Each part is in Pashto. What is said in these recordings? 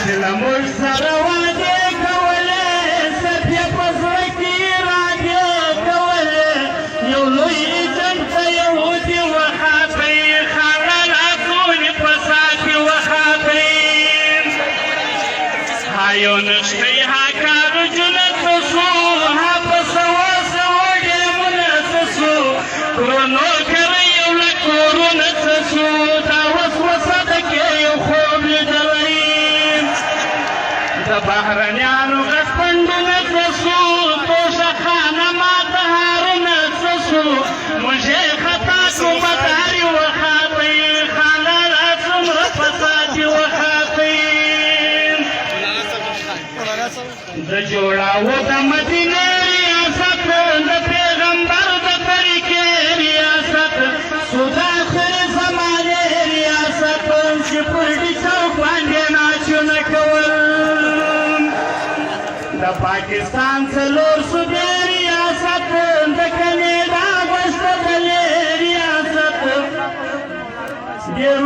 چې له موږ سره وعدې کولې سپیه په زړه کې ارادې کولې یو لوی ایجنټ ته یهودي وخاپئ خاله لاسونې په ساتې وخاپئ ها یو نښتۍ ها کارو جنت ته شو ها په سوه سوه ډیمونه څه شو کرونو کرۍ یو له کورونه څه شو دا وسوسه ده کې یو خوب لیدلی د بهرنیانو غټ پنډونه څه شو توشخانه ماته هارونه څه شو موږ یې خطا کړو مداري وخاپئ خاله را څومره فساد یې وخاپئ د جوړاوه د مدینې ریاست د پیغمبر د طریقې ریاست سو د آخرې زمانې ریاست چې پر ډي چوک باندې ناچونه کول د پاکستان څلور صوبې ریاست د کاناډا غوښتلې ریاست ډېر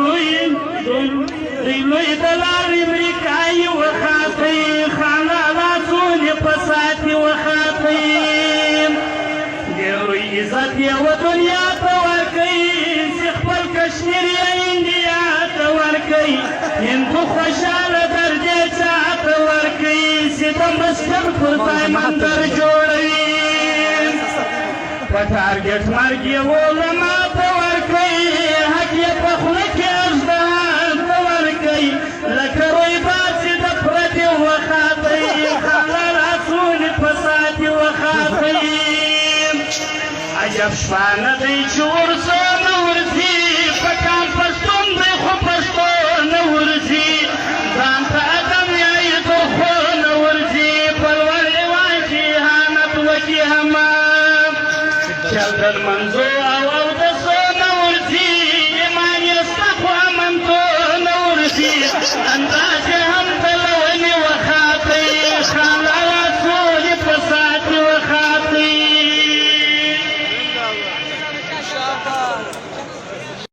لوی دلار امریکایي وخاپئ خاله لاسونې په ساتې وخاپئ ډېر لوی عزت یوه دنیا ته ورکوي چې خپل کشمیر یې انډیا ته ورکوي هندو خوشحاله درجې چا ته ورکوي چې د مسجد پر ځای مندر جوړوي په ټارګېټ مرګ یې علما ته ورکوي حق یې په خوله کې اژدها ته ورکوي لکه رویبات چې د پردې وخاپئ خاله لاسونې په ساتې وخاپئ عجب شپانه دی چې ورځو نه ورځي په کام پښتون دی خو پښتو نه ورځي ځان ته ادم یایي تر خو نه ورځي په لوړ ایوان کې اهانت وکړي هم چل د منظور